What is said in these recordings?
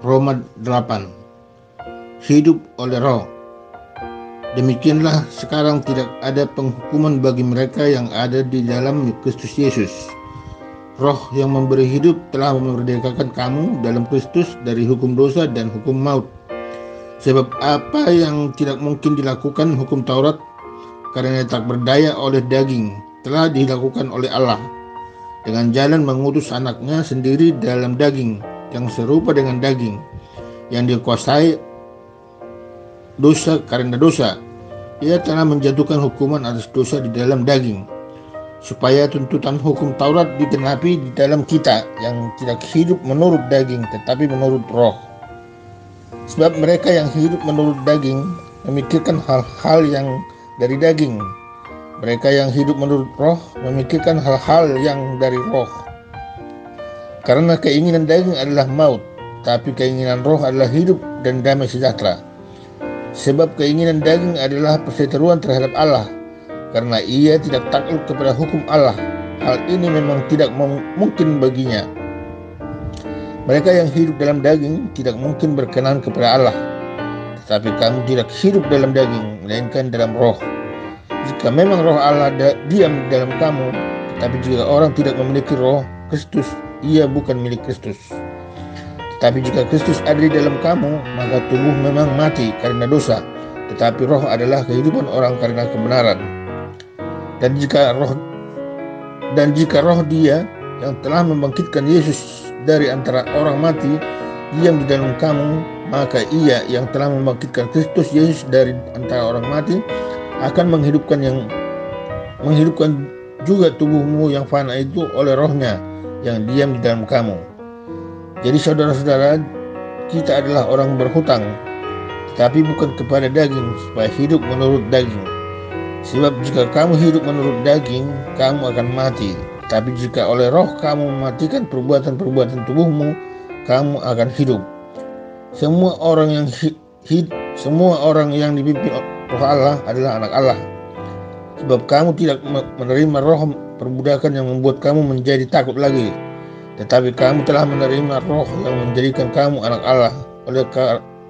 Roma 8. Hidup oleh Roh. Demikianlah sekarang tidak ada penghukuman bagi mereka yang ada di dalam Kristus Yesus. Roh yang memberi hidup telah memerdekakan kamu dalam Kristus dari hukum dosa dan hukum maut. Sebab apa yang tidak mungkin dilakukan hukum Taurat karena tak berdaya oleh daging telah dilakukan oleh Allah dengan jalan mengutus anaknya sendiri dalam daging yang serupa dengan daging, yang dikuasai dosa karena dosa. Ia telah menjatuhkan hukuman atas dosa di dalam daging, supaya tuntutan hukum Taurat digenapi di dalam kita yang tidak hidup menurut daging tetapi menurut Roh. Sebab mereka yang hidup menurut daging memikirkan hal-hal yang dari daging, mereka yang hidup menurut Roh memikirkan hal-hal yang dari Roh. Karena keinginan daging adalah maut, tapi keinginan Roh adalah hidup dan damai sejahtera. Sebab keinginan daging adalah perseteruan terhadap Allah, karena ia tidak takluk kepada hukum Allah. Hal ini memang tidak mungkin baginya. Mereka yang hidup dalam daging tidak mungkin berkenan kepada Allah. Tetapi kamu tidak hidup dalam daging, melainkan dalam Roh. Jika memang Roh Allah diam dalam kamu, tetapi jika orang tidak memiliki Roh Kristus, ia bukan milik Kristus. Tetapi jika Kristus ada di dalam kamu, maka tubuh memang mati karena dosa, tetapi roh adalah kehidupan orang karena kebenaran. Dan jika roh Dia yang telah membangkitkan Yesus dari antara orang mati diam di dalam kamu, maka Ia yang telah membangkitkan Kristus Yesus dari antara orang mati akan menghidupkan juga tubuhmu yang fana itu oleh Rohnya yang diam di dalam kamu. Jadi saudara-saudara, kita adalah orang berhutang, tetapi bukan kepada daging, supaya hidup menurut daging. Sebab jika kamu hidup menurut daging, kamu akan mati. Tapi jika oleh Roh kamu mematikan perbuatan-perbuatan tubuhmu, kamu akan hidup. Semua orang yang dipimpin Roh Allah adalah anak Allah. Sebab kamu tidak menerima roh perbudakan yang membuat kamu menjadi takut lagi, tetapi kamu telah menerima Roh yang menjadikan kamu anak Allah.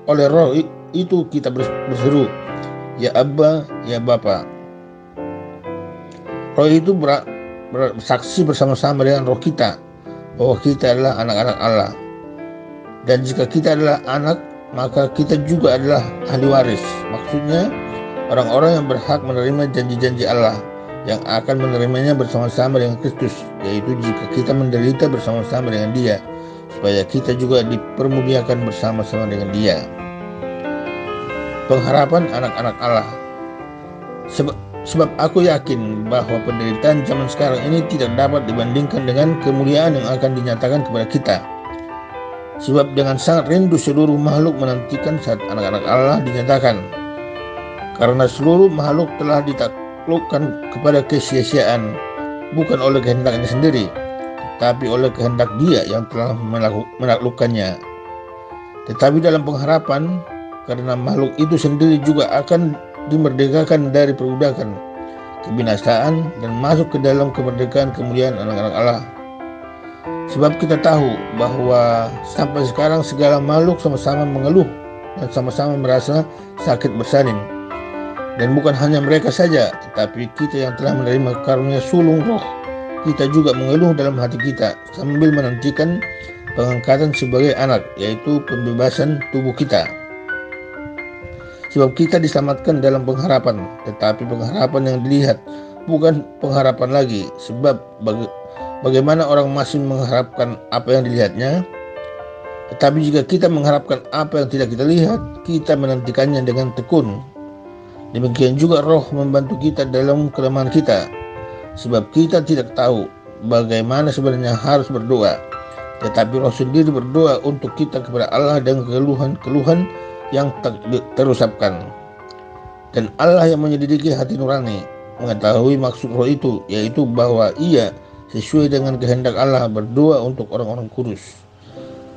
Oleh Roh itu kita berseru, Ya Abba, Ya Bapa. Roh itu bersaksi bersama-sama dengan roh kita bahwa kita adalah anak-anak Allah. Dan jika kita adalah anak, maka kita juga adalah ahli waris. Maksudnya orang-orang yang berhak menerima janji-janji Allah, yang akan menerimanya bersama-sama dengan Kristus, yaitu jika kita menderita bersama-sama dengan Dia, supaya kita juga dipermuliakan bersama-sama dengan Dia. Pengharapan anak-anak Allah. Sebab aku yakin bahwa penderitaan zaman sekarang ini tidak dapat dibandingkan dengan kemuliaan yang akan dinyatakan kepada kita. Sebab dengan sangat rindu seluruh makhluk menantikan saat anak-anak Allah dinyatakan, karena seluruh makhluk telah ditaklukkan kepada kesia-siaan, bukan oleh kehendaknya sendiri, tapi oleh kehendak Dia yang telah menaklukkannya. Tetapi dalam pengharapan, karena makhluk itu sendiri juga akan dimerdekakan dari perbudakan, kebinasaan, dan masuk ke dalam kemerdekaan kemuliaan anak-anak Allah. Sebab kita tahu bahwa sampai sekarang segala makhluk sama-sama mengeluh dan sama-sama merasa sakit bersalin. Dan bukan hanya mereka saja, tetapi kita yang telah menerima karunia sulung Roh, kita juga mengeluh dalam hati kita sambil menantikan pengangkatan sebagai anak, yaitu pembebasan tubuh kita. Sebab kita diselamatkan dalam pengharapan, tetapi pengharapan yang dilihat, bukan pengharapan lagi. Sebab bagaimana orang masih mengharapkan apa yang dilihatnya? Tetapi jika kita mengharapkan apa yang tidak kita lihat, kita menantikannya dengan tekun. Demikian juga Roh membantu kita dalam kelemahan kita, sebab kita tidak tahu bagaimana sebenarnya harus berdoa, tetapi Roh sendiri berdoa untuk kita kepada Allah dengan keluhan-keluhan yang tak terusapkan. Dan Allah yang menyelidiki hati nurani mengetahui maksud Roh itu, yaitu bahwa Ia sesuai dengan kehendak Allah berdoa untuk orang-orang kudus.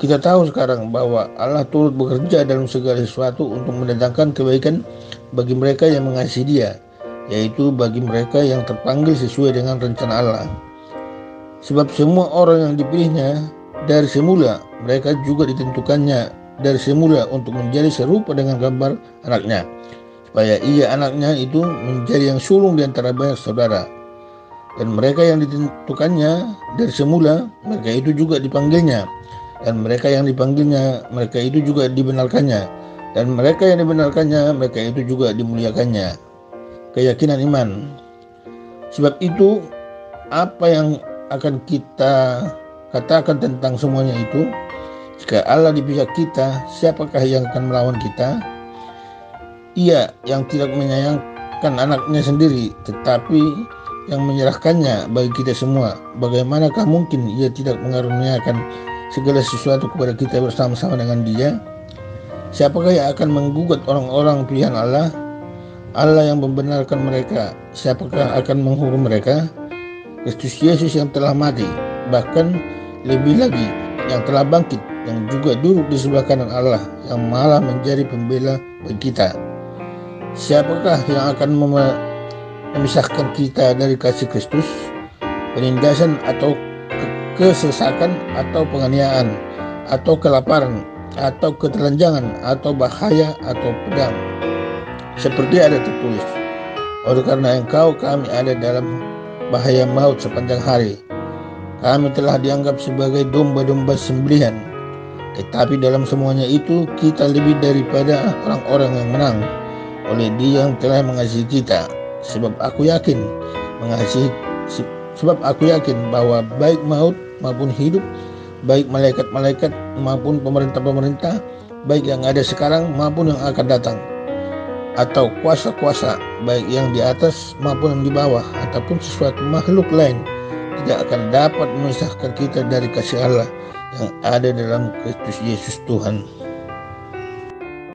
Kita tahu sekarang bahwa Allah turut bekerja dalam segala sesuatu untuk mendatangkan kebaikan bagi mereka yang mengasihi Dia, yaitu bagi mereka yang terpanggil sesuai dengan rencana Allah. Sebab semua orang yang dipilihnya dari semula, mereka juga ditentukannya dari semula untuk menjadi serupa dengan gambar anaknya, supaya ia anaknya itu menjadi yang sulung di antara banyak saudara. Dan mereka yang ditentukannya dari semula, mereka itu juga dipanggilnya. Dan mereka yang dipanggilnya, mereka itu juga dibenarkannya. Dan mereka yang dibenarkannya, mereka itu juga dimuliakannya. Keyakinan iman. Sebab itu, apa yang akan kita katakan tentang semuanya itu? Jika Allah di pihak kita, siapakah yang akan melawan kita? Ia yang tidak menyayangkan anaknya sendiri, tetapi yang menyerahkannya bagi kita semua. Bagaimanakah mungkin ia tidak mengaruniakan segala sesuatu kepada kita bersama-sama dengan Dia? Siapakah yang akan menggugat orang-orang pilihan Allah? Allah yang membenarkan mereka. Siapakah akan menghukum mereka? Kristus Yesus yang telah mati, bahkan lebih lagi yang telah bangkit, yang juga duduk di sebelah kanan Allah, yang malah menjadi pembela bagi kita. Siapakah yang akan memisahkan kita dari kasih Kristus? Penindasan atau kesesakan, atau penganiayaan, atau kelaparan, atau ketelanjangan, atau bahaya, atau pedang? Seperti ada tertulis, oleh karena Engkau kami ada dalam bahaya maut sepanjang hari. Kami telah dianggap sebagai domba-domba sembelihan. Tetapi dalam semuanya itu kita lebih daripada orang-orang yang menang oleh Dia yang telah mengasihi kita. Sebab aku yakin bahwa baik maut maupun hidup, baik malaikat-malaikat maupun pemerintah-pemerintah, baik yang ada sekarang maupun yang akan datang, atau kuasa-kuasa, baik yang di atas maupun yang di bawah, ataupun sesuatu makhluk lain, tidak akan dapat memisahkan kita dari kasih Allah yang ada dalam Kristus Yesus Tuhan.